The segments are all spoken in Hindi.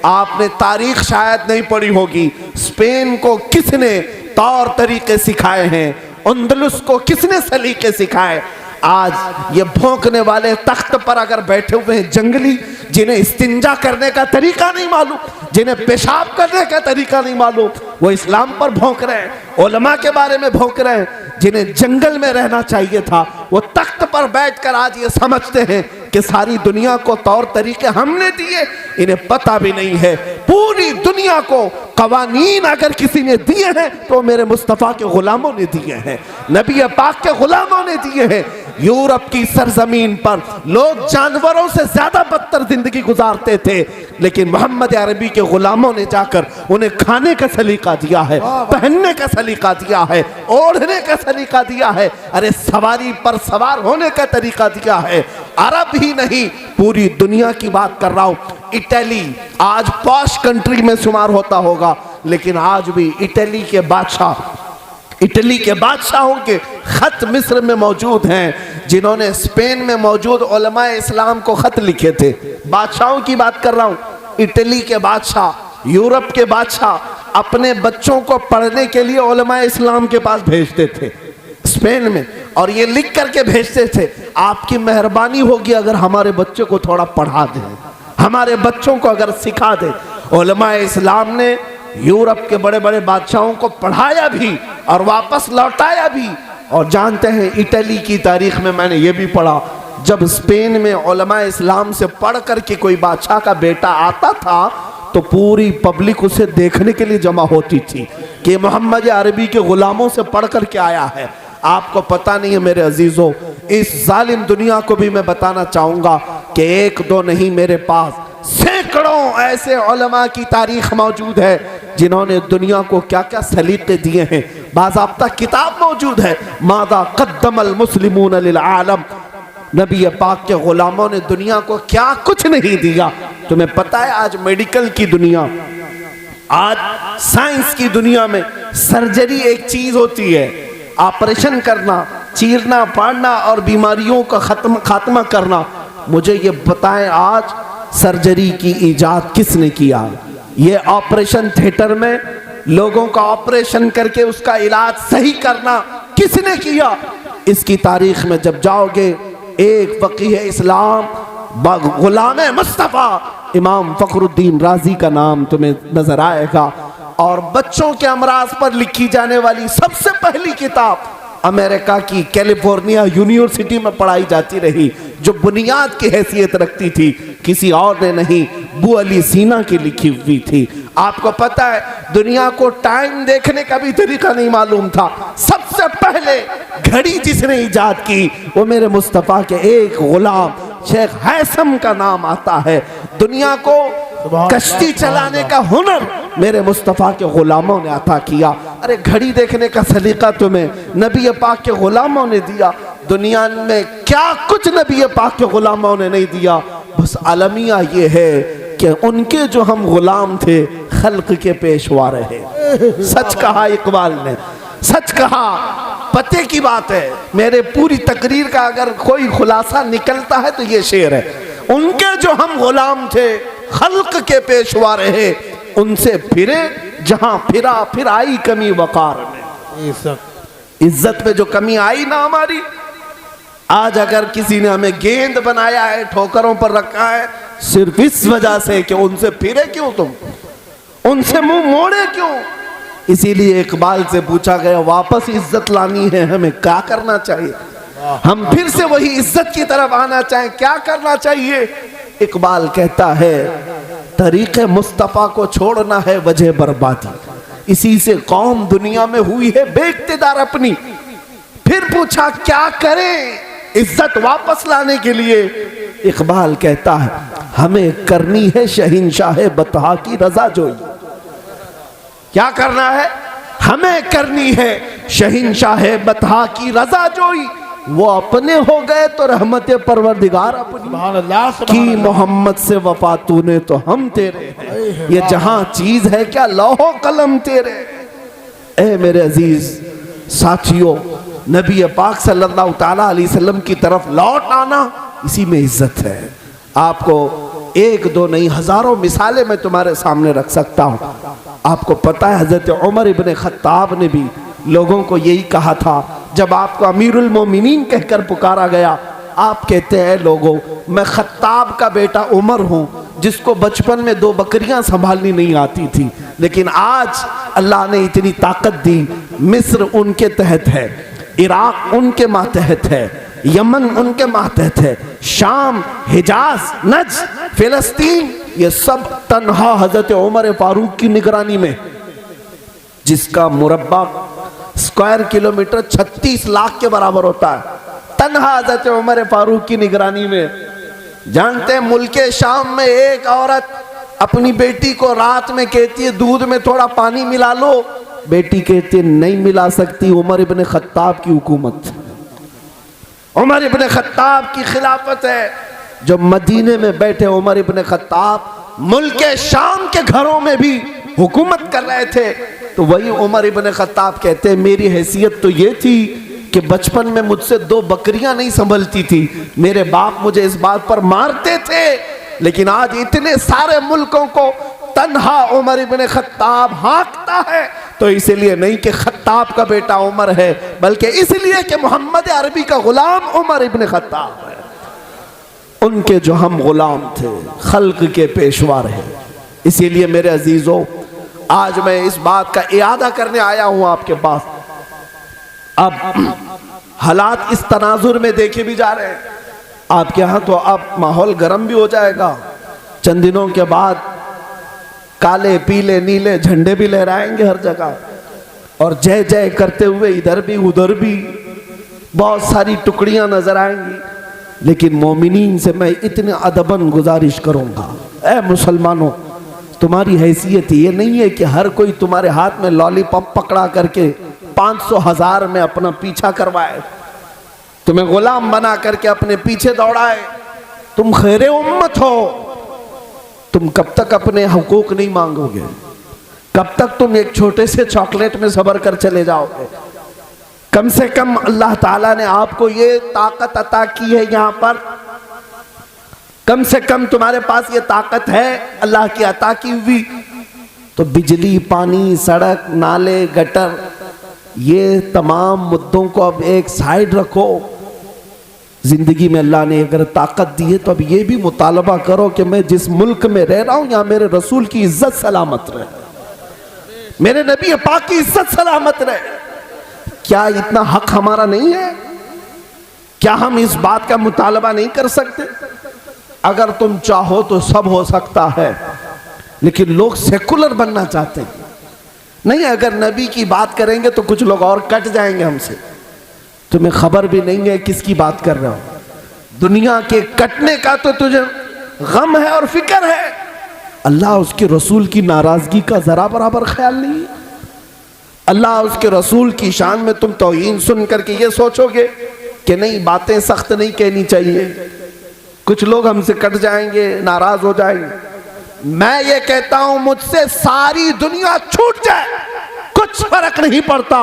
आपने तारीख शायद नहीं पढ़ी होगी, स्पेन को किसने तौर तरीके सिखाए हैं, अंदलुस को किसने सलीके सिखाए। आज ये भौंकने वाले तख्त पर अगर बैठे हुए हैं जंगली, जिन्हें इस्तिंजा करने का तरीका नहीं मालूम, जिन्हें पेशाब करने का तरीका नहीं मालूम, वो इस्लाम पर भौंक रहे हैं, उलमा के बारे में भौंक रहे हैं। जिन्हें जंगल में रहना चाहिए था वो तख्त पर बैठकर आज ये समझते हैं कि सारी दुनिया को तौर तरीके हमने दिए। इन्हें पता भी नहीं है पूरी दुनिया को कवानीन अगर किसी ने दिए हैं तो मेरे मुस्तफ़ा के गुलामों ने दिए हैं, नबी पाक के गुलामों ने दिए हैं। यूरोप की सरजमीन पर लोग जानवरों से ज्यादा बदतर जिंदगी गुजारते थे, लेकिन मोहम्मद अरबी के गुलामों ने जाकर उन्हें खाने का सलीका दिया है, पहनने का सलीका दिया है, ओढ़ने का सलीका दिया है, अरे सवारी पर सवार होने का तरीका दिया है। अरब ही नहीं पूरी दुनिया की बात कर रहा हूं। इटली आज पॉश कंट्री में शुमार होता होगा, लेकिन आज भी इटली के बादशाहों के खत मिस्र में मौजूद हैं, जिन्होंने स्पेन में मौजूद उलमाए इस्लाम को खत लिखे थे। बादशाहों की बात कर रहा हूं। इटली के बादशाह, यूरोप के बादशाह अपने बच्चों को पढ़ने के लिए उलमाए इस्लाम के पास भेजते थे स्पेन में, और ये लिख करके भेजते थे, आपकी मेहरबानी होगी अगर हमारे बच्चे को थोड़ा पढ़ा दें, हमारे बच्चों को अगर सिखा दें। उलमाए इस्लाम ने यूरोप के बड़े बड़े बादशाहों को पढ़ाया भी और वापस लौटाया भी। और जानते हैं इटली की तारीख में मैंने ये भी पढ़ा, जब स्पेन में उलमाए इस्लाम से पढ़ करके कोई बादशाह का बेटा आता था तो पूरी पब्लिक उसे देखने के लिए जमा होती थी कि मोहम्मद अरबी के गुलामों से पढ़ करके आया है। आपको पता नहीं है मेरे अजीजों, इस जालिम दुनिया को भी मैं बताना चाहूँगा कि एक दो नहीं, मेरे पास सैकड़ों ऐसे उलमा की तारीख मौजूद है जिन्होंने दुनिया को क्या क्या सलीके दिए हैं। बाज़ाब्ता किताब मौजूद है, मादा क़द्दमल मुस्लिमून लिल आलम, नबी पाक के गुलामों ने दुनिया को क्या कुछ नहीं दिया। तुम्हें पता है आज मेडिकल की दुनिया, आज साइंस की दुनिया में सर्जरी एक चीज होती है, ऑपरेशन करना, चीरना फाड़ना और बीमारियों का खात्मा करना। मुझे ये बताएं आज सर्जरी की इजाद किसने किया? ये ऑपरेशन थिएटर में लोगों का ऑपरेशन करके उसका इलाज सही करना किसने किया? इसकी तारीख में जब जाओगे, एक फकीह इस्लाम गुलाम मुस्तफ़ा इमाम फखरुद्दीन राजी का नाम तुम्हें नजर आएगा। और बच्चों के अमराज पर लिखी जाने वाली सबसे पहली किताब अमेरिका की कैलिफोर्निया यूनिवर्सिटी में पढ़ाई जाती रही, जो बुनियाद की हैसियत रखती थी, किसी और ने नहीं, अबू अली सीना की लिखी हुई थी। आपको पता है दुनिया को टाइम देखने का भी तरीका नहीं मालूम था। सबसे पहले घड़ी जिसने इजाद की वो मेरे मुस्तफ़ा के एक गुलाम शेख हैसम का नाम आता है। दुनिया को कश्ती चलाने का हुनर मेरे मुस्तफ़ा के गुलामों ने अता किया। अरे घड़ी देखने का सलीका तुम्हें नबी पाक के गुलामों ने दिया। दुनिया में क्या कुछ नबी पाक के गुलामों ने नहीं दिया। बस अलमिया ये है कि उनके जो हम गुलाम थे खल्क के पेशवा रहे। सच कहा इकबाल ने, सच कहा। पते की बात है, मेरे पूरी तकरीर का अगर कोई खुलासा निकलता है तो ये शेर है, उनके जो हम गुलाम थे खल्क के पेशवा रहे, उनसे फिरे जहां फिरा फिर आई कमी वकार में। इज्जत में जो कमी आई ना हमारी, आज अगर किसी ने हमें गेंद बनाया है, ठोकरों पर रखा है, सिर्फ इस वजह से कि उनसे फिरे क्यों, तुम उनसे मुंह मोड़े क्यों। इसीलिए इकबाल से पूछा गया वापस इज्जत लानी है, हमें क्या करना चाहिए? हम फिर से वही इज्जत की तरफ आना चाहें, क्या करना चाहिए? इकबाल कहता है तरीक़े मुस्तफ़ा को छोड़ना है वजह बर्बादी, इसी से कौम दुनिया में हुई है बेइख्तियार अपनी। फिर पूछा क्या करें इज्जत वापस लाने के लिए? इकबाल कहता है हमें करनी है शहंशाह बतहा की रजा जोई। क्या करना है? हमें करनी है शहंशाह बतहा की रजा जोई। वो अपने हो गए तो रहमत परवरदिगार अपनी की, मोहम्मद से वफा तूने तो हम तेरे हैं, ये जहां चीज है क्या लौहो कलम तेरे। ए मेरे अजीज साथियों, नबी पाक सल्लल्लाहु ताला अलैहि वसल्लम की तरफ लौट आना, इसी में इज्जत है। आपको एक दो नहीं हजारों मिसालें मैं तुम्हारे सामने रख सकता हूँ। आपको पता है हजरत उमर इब्ने खत्ताब ने भी लोगों को यही कहा था जब आपको अमीरुल मोमिनीन कहकर पुकारा गया। आप कहते हैं लोगों, मैं खत्ताब का बेटा उमर हूँ जिसको बचपन में 2 बकरियां संभालनी नहीं आती थी, लेकिन आज अल्लाह ने इतनी ताकत दी। मिस्र उनके तहत है, इराक उनके मातहत है, यमन उनके मातहत है, शाम, हिजाज, नज्द, फिलिस्तीन, ये सब तन्हा हजरत उमर फारूक की निगरानी में, जिसका मुरब्बा स्क्वायर किलोमीटर 36 लाख के बराबर होता है, तन्हा हजरत उमर फारूक की निगरानी में। जानते हैं मुल्के शाम में एक औरत अपनी बेटी को रात में कहती है दूध में थोड़ा पानी मिला लो, बेटी कहती है नहीं मिला सकती, उमर इब्ने खत्ताब की हुकूमत, उमर इब्ने खत्ताब की खिलाफत है। जो मदीने में बैठे उमर इब्ने खत्ताब मुल्के शाम के घरों में भी हुकूमत कर रहे थे, तो वही उमर इब्ने खत्ताब कहते हैं मेरी हैसियत तो ये थी कि बचपन में मुझसे 2 बकरियां नहीं संभलती थी, मेरे बाप मुझे इस बात पर मारते थे, लेकिन आज इतने सारे मुल्कों को तन्हा उमर इब्ने खत्ताब हाँकता है, तो इसलिए नहीं कि खत्ताब का बेटा उमर है, बल्कि इसलिए कि मोहम्मद अरबी का गुलाम उमर इब्ने खत्ताब है। उनके जो हम गुलाम थे, खल्क के पेशवा रहे। इसीलिए मेरे अजीजों, आज मैं इस बात का इयादा करने आया हूं आपके पास। अब हालात इस तनाजुर में देखे भी जा रहे हैं आपके यहाँ, तो अब माहौल गर्म भी हो जाएगा। चंद दिनों के बाद काले पीले नीले झंडे भी लहराएंगे हर जगह, और जय जय करते हुए इधर भी उधर भी बहुत सारी टुकड़ियां नजर आएंगी। लेकिन मोमिनीन से मैं इतने अदबन गुजारिश करूंगा, ऐ मुसलमानों, तुम्हारी हैसियत ये नहीं है कि हर कोई तुम्हारे हाथ में लॉलीपॉप पकड़ा करके 500,000 में अपना पीछा करवाए, तुम्हें गुलाम बना करके अपने पीछे दौड़ाए। तुम खैरे उम्मत हो, तुम कब तक अपने हुकूक नहीं मांगोगे? कब तक तुम एक छोटे से चॉकलेट में सबर कर चले जाओगे? कम से कम अल्लाह ताला ने आपको ये ताकत अता की है, यहाँ पर कम से कम तुम्हारे पास ये ताकत है अल्लाह की अता की हुई, तो बिजली, पानी, सड़क, नाले, गटर, ये तमाम मुद्दों को अब एक साइड रखो। जिंदगी में अल्लाह ने अगर ताकत दी है तो अब ये भी मुतालबा करो कि मैं जिस मुल्क में रह रहा हूं यहाँ मेरे रसूल की इज्जत सलामत रहे, मेरे नबी पाक की इज्जत सलामत रहे। क्या इतना हक हमारा नहीं है? क्या हम इस बात का मुतालबा नहीं कर सकते? अगर तुम चाहो तो सब हो सकता है, लेकिन लोग सेकुलर बनना चाहते हैं। नहीं, अगर नबी की बात करेंगे तो कुछ लोग और कट जाएंगे हमसे। तुम्हें खबर भी नहीं है किसकी बात कर रहा हूं। दुनिया के कटने का तो तुझे गम है और फिक्र है, अल्लाह उसके रसूल की नाराजगी का जरा बराबर ख्याल नहीं है। अल्लाह उसके रसूल की शान में तुम तौहीन सुन करके ये सोचोगे कि नहीं, बातें सख्त नहीं कहनी चाहिए, कुछ लोग हमसे कट जाएंगे, नाराज हो जाएंगे। मैं ये कहता हूं मुझसे सारी दुनिया छूट जाए, कुछ फर्क नहीं पड़ता,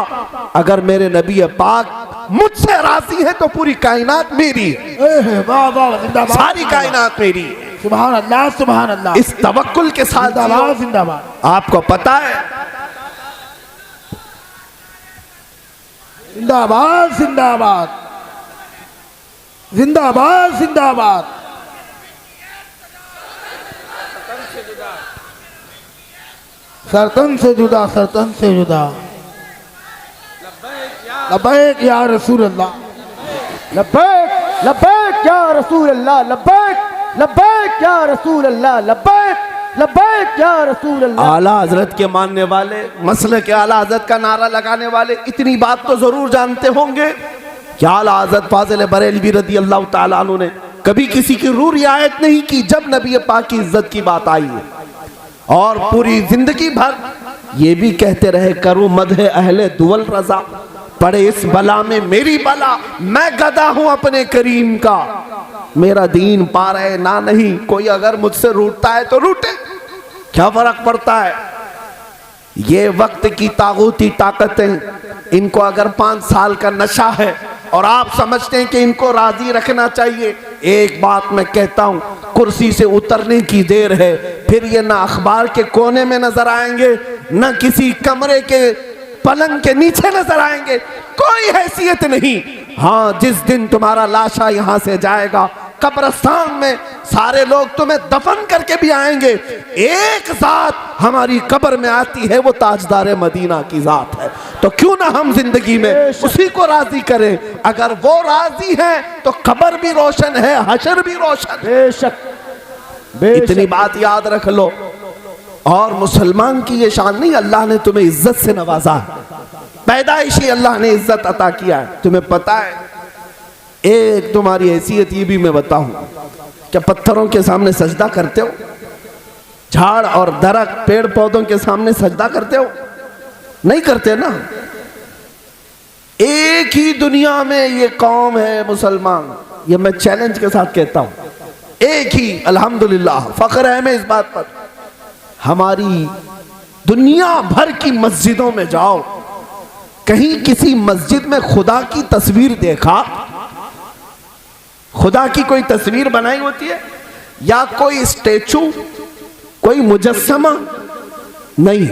अगर मेरे नबी पाक मुझसे राजी है तो पूरी कायनात मेरी है, सारी कायनात मेरी है। सुभान अल्लाह, सुभान अल्लाह। इस तवक्कुल के साथ जिंदाबाद, जिंदाबाद। आपको पता है, जिंदाबाद, जिंदाबाद, जिंदाबाद, जिंदाबाद। सरतन से जुदा, सरतन से जुदा। लब्बैक या रसूल अल्लाह, लब्बैक लब्बैक या रसूल अल्लाह, लब्बैक लब्बैक या रसूल अल्लाह, लब्बैक लब्बैक या रसूल अल्लाह। आला हजरत के मानने वाले, मसले के आला हजरत का नारा लगाने वाले इतनी बात तो जरूर जानते होंगे कि आला हजरत फाजिल बरेलवी रदी अल्लाह ताला अन्हु ने कभी किसी की रूह रियायत नहीं की जब नबी पाक की इज्जत की बात आई है, और पूरी जिंदगी भर ये भी कहते रहे करूं मदह अहले दुवल रजा, पड़े इस बला में मेरी बला, मैं गदा हूं अपने करीम का, मेरा दीन पा रहे ना नहीं, कोई अगर मुझसे रूठता है तो रूठे, क्या फर्क पड़ता है। ये वक्त की तागूती ताकतें, इनको अगर 5 साल का नशा है और आप समझते हैं कि इनको राजी रखना चाहिए, एक बात मैं कहता हूं, कुर्सी से उतरने की देर है, फिर ये ना अखबार के कोने में नजर आएंगे, ना किसी कमरे के पलंग के नीचे नजर आएंगे, कोई हैसियत नहीं। हाँ, जिस दिन तुम्हारा लाशा यहां से जाएगा, कब्रिस्तान में सारे लोग तुम्हें दफन करके भी आएंगे, एक जात हमारी कब्र में आती है, वो ताजदार मदीना की जात है। तो क्यों ना हम जिंदगी में उसी को राजी करें। अगर वो राजी है तो कब्र भी रोशन है, हशर भी रोशन। बेशक इतनी बात याद रख लो। और मुसलमान की ये शान नहीं, अल्लाह ने तुम्हें इज्जत से नवाजा है, पैदाइशी अल्लाह ने इज्जत अता किया है। तुम्हें पता है, एक तुम्हारी हैसियत ये भी मैं बताऊं, क्या पत्थरों के सामने सजदा करते हो? झाड़ और दरख्त पेड़ पौधों के सामने सजदा करते हो? नहीं करते ना। एक ही दुनिया में ये कौम है मुसलमान, ये मैं चैलेंज के साथ कहता हूं, एक ही, अल्हम्दुलिल्लाह, फख्र है हमें इस बात पर। हमारी दुनिया भर की मस्जिदों में जाओ, कहीं किसी मस्जिद में खुदा की तस्वीर देखा? खुदा की कोई तस्वीर बनाई होती है या कोई स्टैचू, कोई मुजस्समा? नहीं,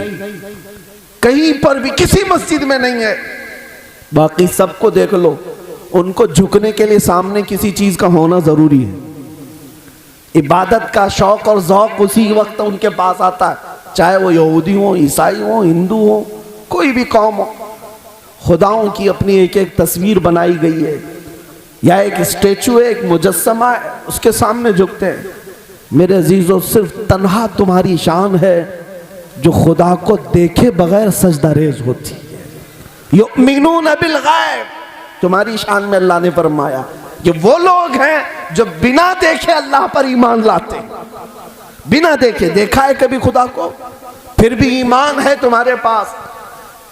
कहीं पर भी किसी मस्जिद में नहीं है। बाकी सबको देख लो, उनको झुकने के लिए सामने किसी चीज का होना जरूरी है। इबादत का शौक और ज़ौक़ उसी वक्त उनके पास आता है, चाहे वो यहूदी हो, ईसाई हो, हिंदू हो, कोई भी कौम हो। खुदाओं की अपनी एक एक तस्वीर बनाई गई है, या एक स्टेचू है, एक मुजस्समा है, उसके सामने झुकते हैं। मेरे अजीजों, सिर्फ तन्हा तुम्हारी शान है जो खुदा को देखे बगैर सजदारेज होती है। युमिनून बिल गैब, तुम्हारी शान में अल्लाह ने फरमाया कि वो लोग हैं जो बिना देखे अल्लाह पर ईमान लाते। बिना देखे, देखा है कभी खुदा को, फिर भी ईमान है तुम्हारे पास।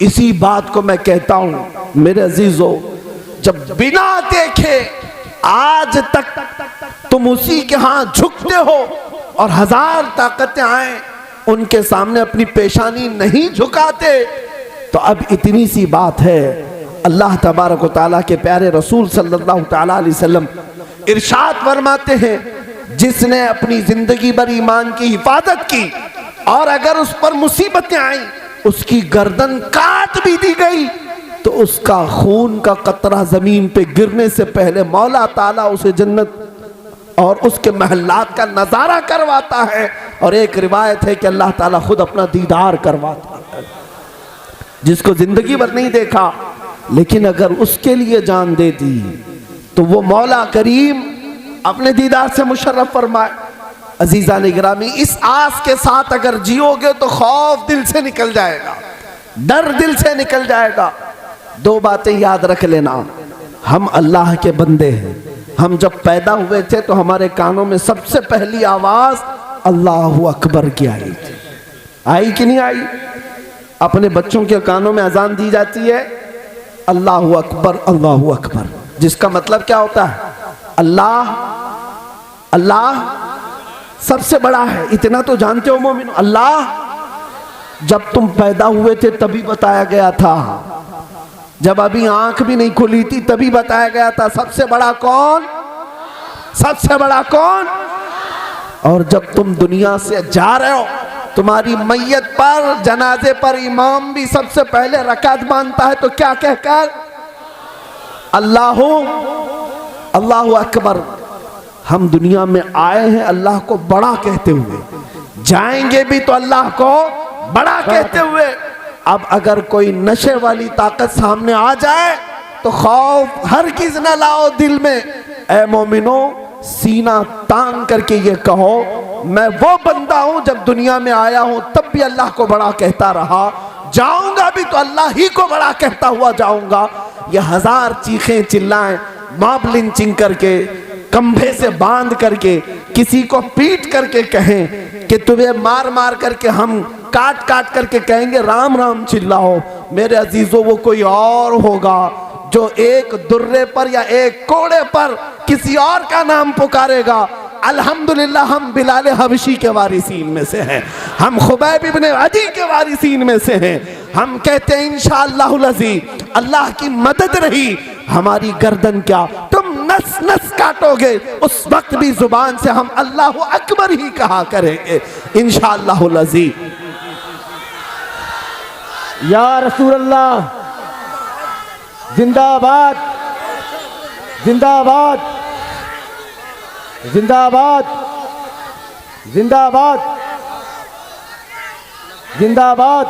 इसी बात को मैं कहता हूं मेरे अजीजों, जब बिना देखे आज तक तुम उसी के हाथ झुकते हो और हजार ताकतें आए उनके सामने अपनी पेशानी नहीं झुकाते, तो अब इतनी सी बात है, अल्लाह तबारक व तआला के प्यारे रसूल सल्लल्लाहु तआला अलैहि वसल्लम इरशाद फरमाते हैं, जिसने अपनी जिंदगी भर ईमान की हिफाजत की और अगर उस पर मुसीबतें आई, उसकी गर्दन काट भी दी गई, तो उसका खून का कतरा जमीन पे गिरने से पहले मौला ताला उसे जन्नत और उसके महल्लात का नजारा करवाता है। और एक रिवायत है कि अल्लाह ताला खुद अपना दीदार करवाता है। जिसको जिंदगी भर नहीं देखा, लेकिन अगर उसके लिए जान दे दी, तो वो मौला करीम अपने दीदार से मुशर्रफ फरमाए। अजीज़ान गिरामी, इस आस के साथ अगर जियोगे तो खौफ दिल से निकल जाएगा, डर दिल से निकल जाएगा। दो बातें याद रख लेना, हम अल्लाह के बंदे हैं। हम जब पैदा हुए थे तो हमारे कानों में सबसे पहली आवाज अल्लाहु अकबर की आई थी। आई कि नहीं आई? अपने बच्चों के कानों में अजान दी जाती है, अल्लाहु अकबर, अल्लाहु अकबर, जिसका मतलब क्या होता है? अल्लाह, अल्लाह सबसे बड़ा है। इतना तो जानते हो मोमिनो, अल्लाह जब तुम पैदा हुए थे तभी बताया गया था, जब अभी आंख भी नहीं खुली थी तभी बताया गया था, सबसे बड़ा कौन? सबसे बड़ा कौन? और जब तुम दुनिया से जा रहे हो, तुम्हारी मैयत पर, जनाजे पर इमाम भी सबसे पहले रकात बांधता है, तो क्या कहकर? अल्लाहु, अल्लाहु अकबर। हम दुनिया में आए हैं अल्लाह को बड़ा कहते हुए, जाएंगे भी तो अल्लाह को बड़ा कहते हुए। अब अगर कोई नशे वाली ताकत सामने आ जाए तो खौफ हरगिज़ न लाओ दिल में। ऐ मोमिनो, सीना तान करके ये कहो, मैं वो बंदा हूं जब दुनिया में आया हूं तब भी अल्लाह को बड़ा कहता रहा, जाऊंगा भी तो अल्लाह ही को बड़ा कहता हुआ जाऊंगा। ये हजार चीखें चिल्लाएं, मॉब लिंचिंग करके, कंधे से बांध करके, किसी को पीट करके कहें कि तुम्हें मार मार करके हम काट काट करके कहेंगे राम राम चिल्लाओ, मेरे अजीजों वो कोई और होगा जो एक दुर्रे पर या एक कोड़े पर किसी और का नाम पुकारेगा। अल्हम्दुलिल्लाह हम बिलाल हबशी के वारिसीन में से हैं, हम खुबैब इब्ने अदी के वारिसीन में से हैं। हम कहते हैं इंशाअल्लाहुल अज़ीज़, अल्लाह की मदद रही, हमारी गर्दन क्या, तुम तुम नस नस काटोगे उस वक्त भी जुबान से हम अल्लाह अकबर ही कहा करेंगे इंशाअल्लाहुल अज़ीज़। या रसूल अल्लाह जिंदाबाद जिंदाबाद जिंदाबाद जिंदाबाद जिंदाबाद।